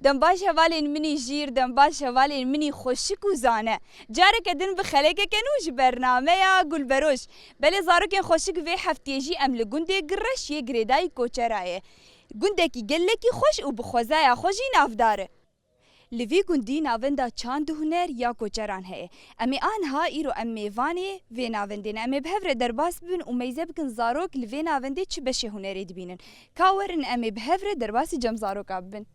دنباش هوالین منی جیر دنباش هوالین منی خوشک و زانه جارك دن بخليك كنوج برنامه يا گلبروش بله زاروكن خوشک و هفتیجی ام لگنده گرش یه گریدای کوچرایه گنده کی گلکی خوش و بخوزای خوشی نافداره لوی گندی ناوندا چاند هنر یا کوچران هه امی آنها ایرو امی وانی و ناوندین امی بهفر درباس ببین و میزه بکن زاروک لوی ناوندی چه بشه هنری دبینن کاورن امی بهفر درباسی جم زاروک ببین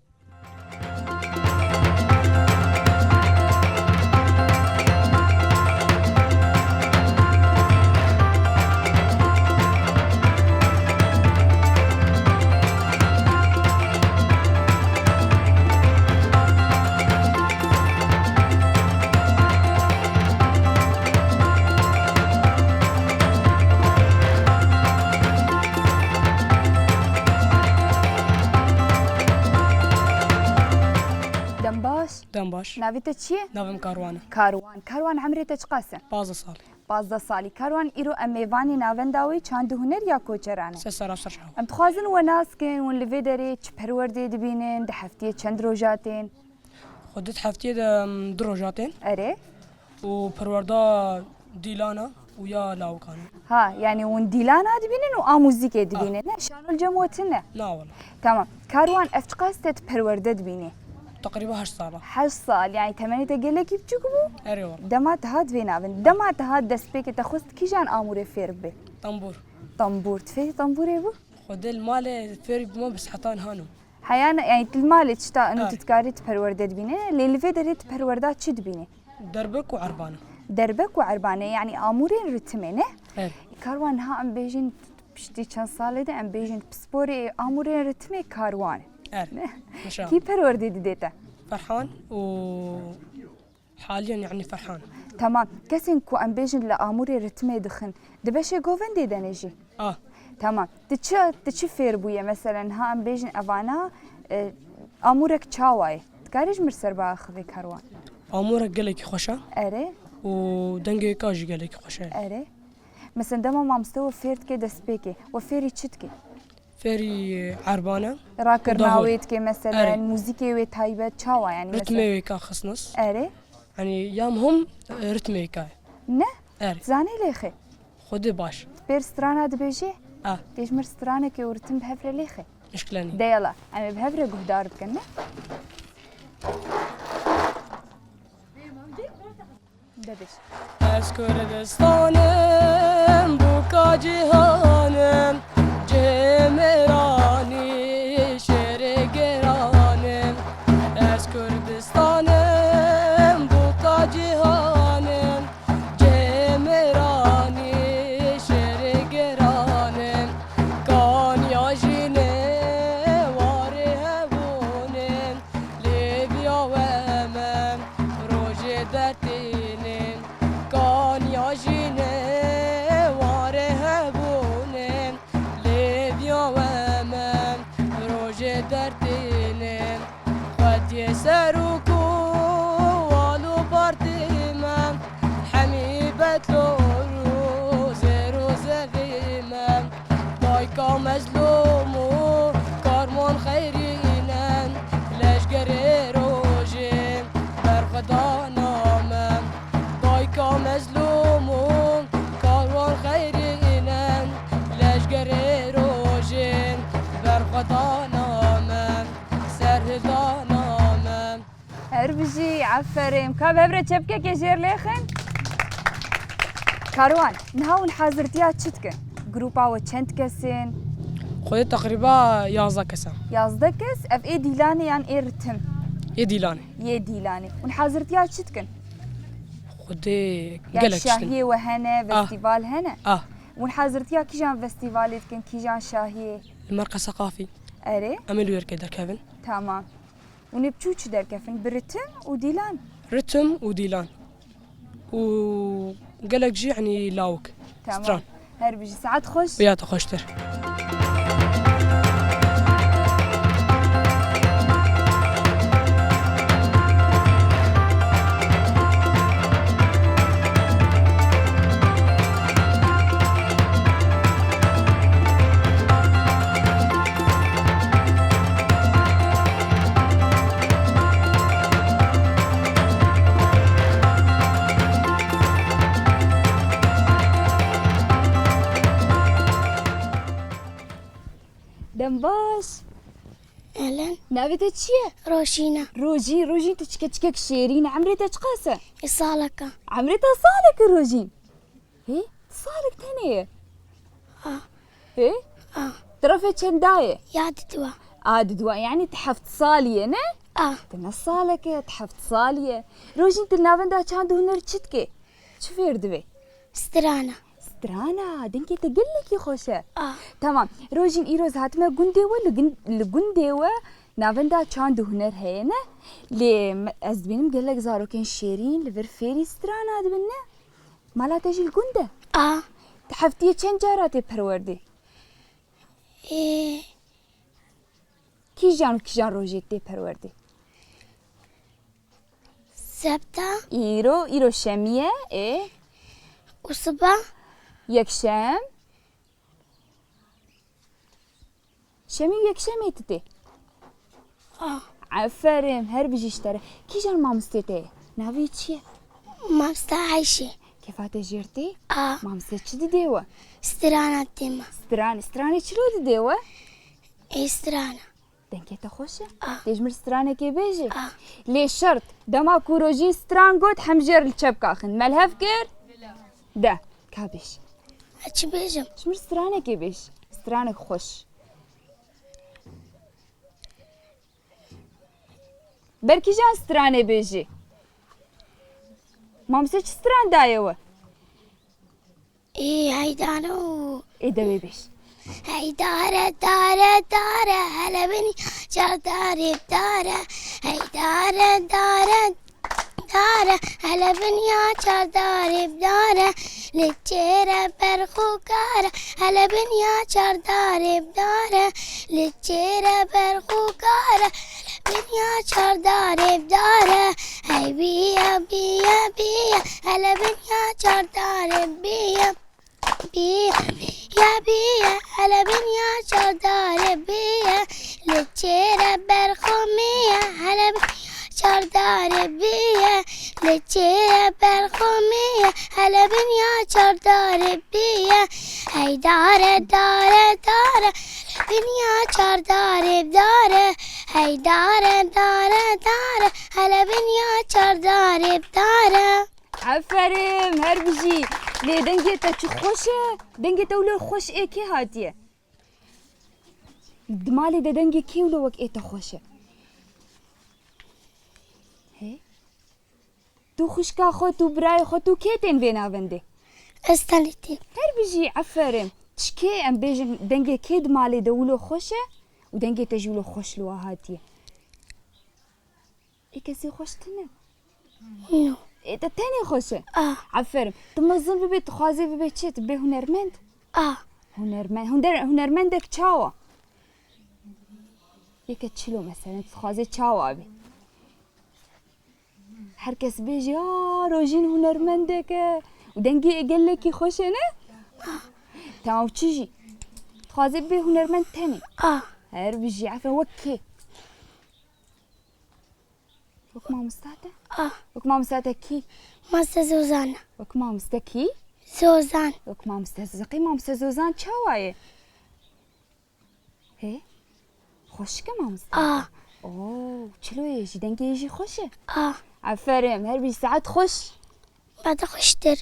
دنباش ناویت چیه؟ ناوم کاروانه کاروان عمرت چه قاسه؟ 15 سالی کاروان ایرو امیوانی ناونداوی چند هنر یا کوچرانه؟ سه سراسر شو ام تخوازن و ناس کن و لوی داری چه پرورده دبینن ده هفته چند روزاتین؟ خودت هفته دو روزاتین اره؟ و پرورده دیلانا و یا لاوکانه ها يعني ون ديلانا دبينن و موزيك دبينن شانو الجموتنا لا والله تمام كاروان افتقاست پرورده دبينه تقريبا 8 ساله 8 سال يعني 8 تقلك بتشكبو اري والله دمات هاد فينافن دمات هاد دسبيك تخست كيجان اموري فيربي طنبور تفي طنبوري بو خد المال فيري بما بس حطان هانو حيانا يعني المال تشتا انه تتكاري تبرورده دبينه اللي في دريت تبروردات شد بينه دربك وعربانه يعني اموري رتمنه كاروان ها ام بيجين بشتي كان ساله ده ام بيجين بسبوري اموري رتمي كاروان كي پرورده دیده فرحان و حاليا يعني فرحان تمام كسين كو امبيجن لاموري رتمي دخن دبشه جوفن دي نجي تمام تشي فير بويا مثلا ها امبيجن افانا امورك تشاواي تكارج مرسر باخذي كاروان امورك قالك خوشا اري و دنگي كاج قالك خوشا اري مثلا دما ما مستوى فيرت كده سبيكي وفيري تشتكي فيري عربانه راكرناويت كي مثلا موسيقى وتايبه تشاوا يعني مثلا رتمي كا خصنص اري يعني يامهم رتمي كا نه اري زاني ليخي خدي باش بير سترانا دبيجي ليش مر سترانا كي ورتم بهفره ليخي مشكلاني ديلا انا بهفره قهدار بكنا دبش اسكردستانم بوكا جهانم جمراني شعر گرانم از کردستانم بوکا جهانم جمراني شعر گرانم کانیا جینه واره هبونم لیبیا و امم روژ درتینم کانیا جینه واره هبونم دردینم خودی سرکو والو بردیمم حمیبت روز غیمم بایکا مظلومو کارمان خیرینم لشگر روژم برخدا نامم بایکا مظلومو کارمان خیرینم لشگر روژم برخدا اربجي عفري مكاب هبرة شبكة كجير ليخن كاروان نهاون حاضرتيا تشتكن جروبا وچند كسين خودي تقريبا 11 كسا 11 كس اف اي ديلاني يعني اي رتم يا ديلاني ونحاضرتيا تشتكن خودي يعني شاهية وهنا فستيفال هنا ونحاضرتيا كيجان فستيفالي تكن كيجان شاهية المركز الثقافي اري امل ويركي در كيفن تمام ونبتوش در كفن برتم وديلان رتم وديلان وقالك جي يعني لاوك تمام هربجي ساعات خوش ويا تخشتر دنباش أهلا. نابتة چیه؟ روشينا. روژین تچکک شیرین عمرتها چقاسه؟ إصالك. عمرتها صالك روژین هی؟ صالك تنیه هی؟ طرفه چندایه؟ ياد دوا. عاد دوا يعني تحفت صالية نه؟ تنا صالك تحفت صالية روژین تلناوندا چند هنر چتکه؟ چفیر دوی؟ سترانا. سترانا دنكي تقلك خوشة تمام روژین ایروز هاتمه گندهوه لگندهوه ناوندا چند هنر هینه لی از بینم قلق زاروكين شيرين لبر فيري سترانا دبنه مالا تجي الگنده تحفتيه چند جاراتي پروردي إيه. كي جان روژيتي پروردي سبتة. ایرو شمیه وصبا. يكشم شمي يكشم يتتي عفرم هرب جيشتره كي جان مامستي نافي تشي ما بستعيشي. كيف تجيرتي مامستي تشدي ديوا سترانا تيما. ستراني شلو ديوا إيه سترانا. دنكي تخوشه تجمر ستراني كي بيجي ليه شرط دما كوروجين ستران قد حمجر الشبكة خن مالهف كير ده كابيش هاتش بيجم. شمر ستراني كي بيش سترانك خوش بركي جان ستراني بيجي مامسك ستران دايوه إيه هيدانو. ايه ده بيبيش هاي دارة دارة دارة هلا بني شر داري بدارة. هاي دارة دارة دارة هلا بني شر داري بدارة. للجيرة برخوكارة هلا بني شر داري بدارة. للجيرة برخوكارة بني شر داري بدارة. هاي بيا بيا بيا هلا بني شر داري بيا بيا يا بيا هلا بنيا شردار بيا للجيرة برخومية. هلا بنيا شردار بيا للجيرة برخومية. هلا بنيا شردار بيا. هاي دارة دارة دارة بنيا شردار بدارة. هاي دارة دارة دارة هلا بنيا شردار بدارة. عفرم هربجي ليه دنجيتا چو خوشه دنجيتا ولو خوش ايه كي هاتيه دمالي ده دنجي كي ولو وك ايتا خوشه هي تو خوشكا خو تو براي خو تو كيتين فينا بندي استلتي. هربجي عفرم تشكي ام بيجم دنجي كي دمالي ده ولو خوشه ودنجيتا جولو خوش لو هاتيه ايه كسي خوشتنا نو. إيه تاني خوشه عفرم تمظن ببيت خوازي ببيت شيت بي هنرمند هنرمندك تشاوا يك تشلو مثلا تخازي تشاوا بي هركس بيجي روژین هنرمندك ودنجي قال لك خوشه نه تمام تشيجي تخازي بي هنرمند تاني هر بيجي عفوا وكي وك ما مستعده وك ما مستعده كي ماستا زوزانا. وك ما مستكي زوزان. وك ما مستزقي ما مستزوزان تشاواي هي خوشك ما مستعده اوه چلو يجي دنجي يجي خوشه عفرم هربي ساعات خوش بعد خشتر.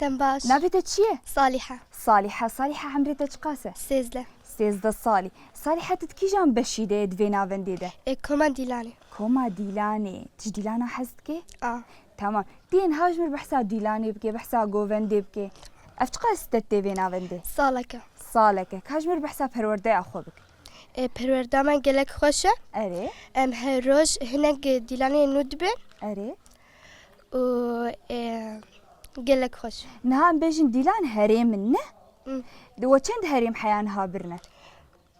دنباش نافيتا تشيه صالحة عمرتها چقاسه سيزده صالحة تتكي جان بشيده دفينا فنديده كوما ديلاني تش ديلانا حزتكي تمام دين هاجمر بحسا ديلاني بكي بحسا غوفندي بكي افتقاس تتي فينا فندي صالك هاجمر بحسا پرورده اخو بك پرورده من گلک خوشه. اره هر روز هنگ دیلانی ندبه و گلک خوش نها بيجن ديلان هريم منه دو چند هريم حيان هابرنه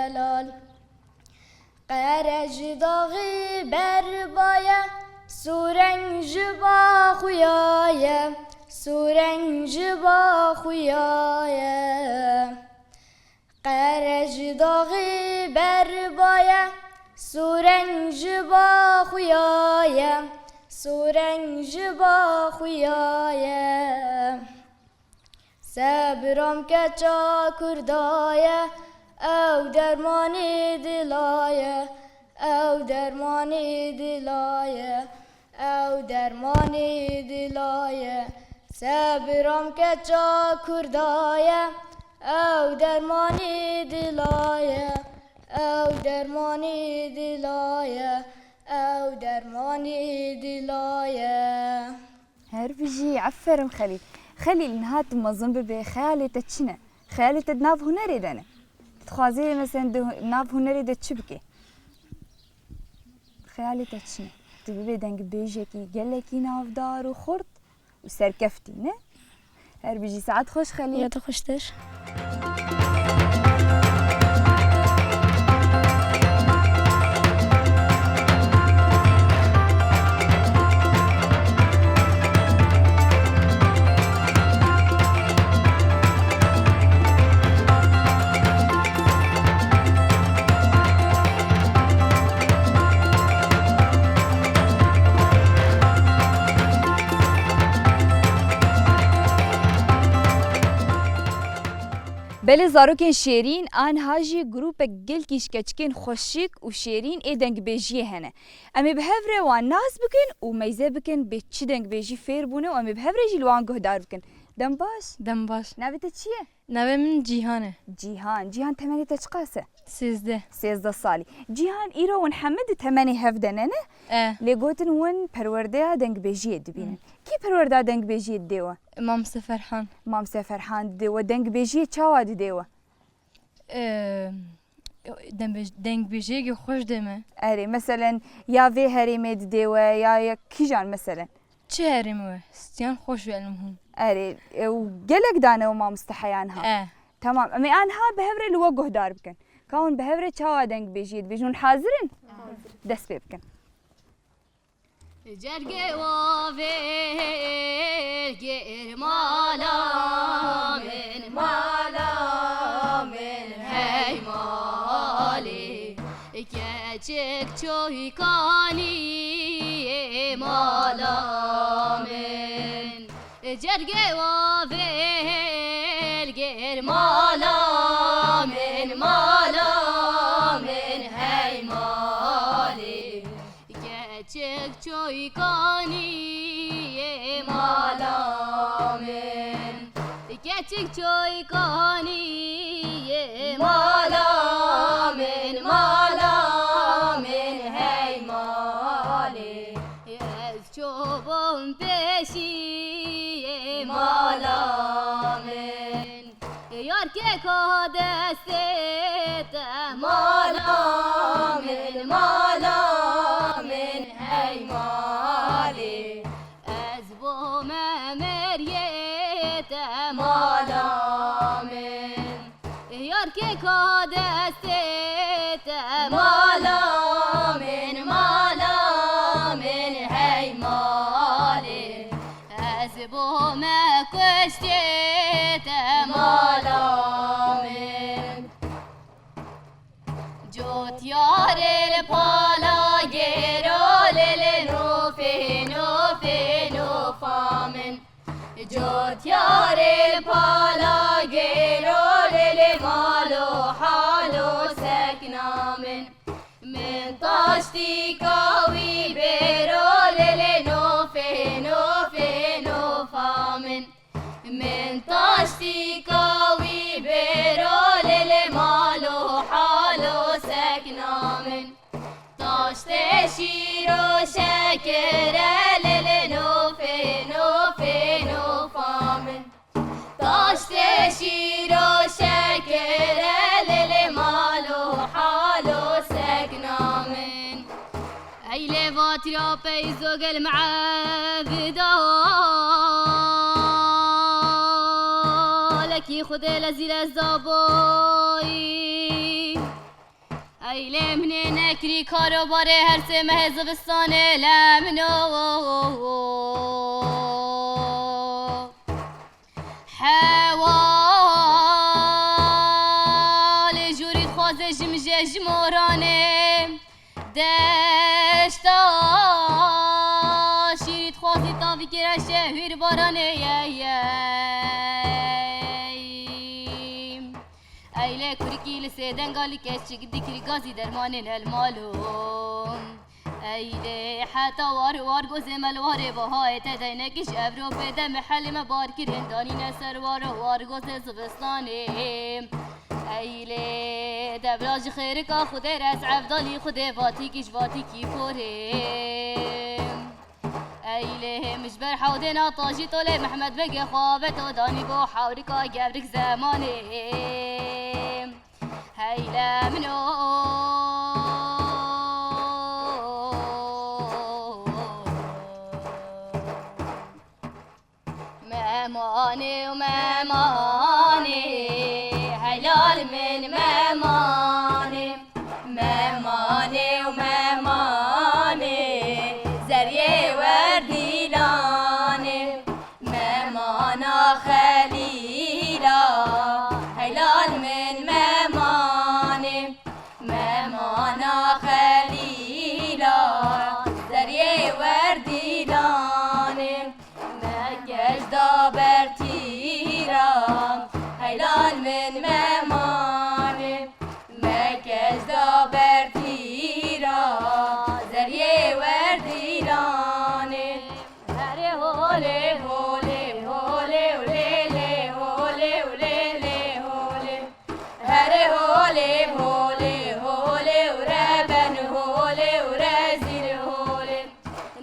دلال قرج داغی بربایه سورنج با خویایه سورنج با خویایه قرج داغی بربایه سورنج با خویایه سورنج با خویایه صبرم که چا کردایه او درمانی دلایه او درمانی دلایه او درمانی دلایه صبرم که چا کردایه او درمانی دلایه او درمانی دلایه او درمانی دلایه هر بيجي عفرم خليل نهات مظن ببي خيالي تتشنا خيالي تدناف هنري دنا تخوازي مثلا ناف هنري دتشبكي خيالي تتشنا تبي دنگ بيجيكي قالكي ناف دار وخرط وسركفتي نه هر بيجي ساعات خوش خليل يا تخشتش بله زاروکن شیرین آن هاجی گروپ گل کشکچکن خوشک و شیرین ای دنگ بیجی هنه امی به هفره وان ناز بکن و میزه بکن به چی دنگ بیجی فیر بونه و امی به هفره جلوان گهدار بکن دم باش نویت چیه؟ نوه من جیهانه جیهان تمنی تچقاسه 13 سالی جیهان ایرو ون حمد تمنی هفده نه لگوتن ون پرورده دنگ بیجی دبینن کی پرورده دنگ بیجی دیوه؟ مام سفرحان دیوه دنگ بیجی چاوا دیوه؟ دنگ بیجی خوش دمه اره مثلا یا وی هریمه دیوه یا کی جان مثلا چه هریمه؟ ستیان خوش بیلمهم اره و گلک دانه و ما مستحیانها تمام امی آنها به هفره لوا گهدار بکن کون به هفره چاوا دنگ بیجید بیجون حاضرین دست پی بکن جرگه و ویر گیر مالا من هی مالی کچک چوی کانی مالا من جرگه و ویر گیر مالا من هی مالی کچک چوی کانی مالا من کچک چوی کانی مالا من هی مالی از چوبم پیشی مالا من یار که کادست مالا من هی مالی از بوم مریت مالا من یار که کادست مالا من هی مالی از بوم کشتت مالا من جوت یار الپالا گرال نوفامن جوت یار الپالا گرال مالو حالو سکنامن من طاشتی کاوی برال نوفامن من طاشتی کاوی برال مالو حالو سکنامن طاشت شیر و شکر نوفامن طاشت شیر و شکر مالو حالو سکنامن ای لوات را پیزوگ المعابدا لکی خود لزیل الزابوی ایله منی نکری کارو باره هر سه مه زبستانه لمنو حوال جوری خوازه جمجه جمورانه دشتا شیرید خوازی تاوی کرا شهویر بارانه ایله کرکی لسه دنگالی کشک دیکری گازی درمانه نلمالون ایله حتی وار گوزه ملواره باهای تدینکش ابرو پیده محل مبار کرن دانی نسر وار گوزه زبستانه ایله دبراج خیرکا خوده رز عبدالی خوده واتی کش واتی کی پوره ایله مجبر حوده ناطاجی طوله محمد بگه خوابت و دانی بو حورکا گبرک زمانه هیله منو مامانه و مامانه هلال من مامانه مامانه و مامانه زریه وردیلانه مامانا خلیلا هلال من مامانه مامانا خلیلا زریه وردیلانه مکش دابر تیرام هلال من مامانه مکش دابر تیرام زریه وردیلانه هره هوله هوله هوله هوله هوله هوله هوله هره هوله هوله هوله وربن هوله ورزيل هوله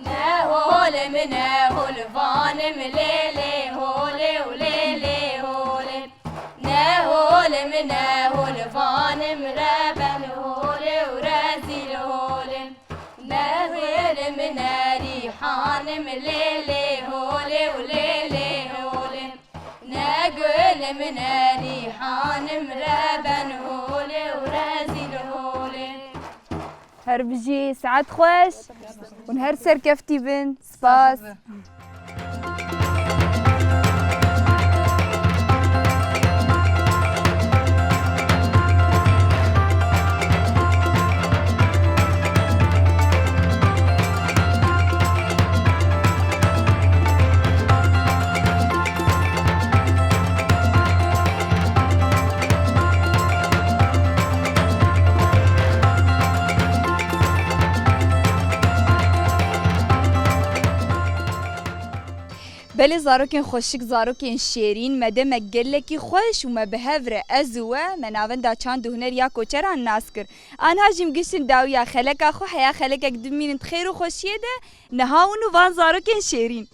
نه هوله من هوله فانم ليلي هوله وليلي هوله نه هوله من هوله فانم ربن هوله ورزيل هوله نه هوله من ريحانم ليلي هوله وليلي هوله نقول من ريحانم ربن هوله ورزيل هوله هر بجي سعد خوش ونهر سركفتي بن سباس بله زاروکن خوشک زاروکن شیرین مده مگلکی خوش و مبهور ازوه مناوندا چند هنر یا کوچران ناس کر آنها جیم گشتن داویا خلک خو حیا خلک دمین خیر و خوشیه ده نهاون و وان زاروکن شیرین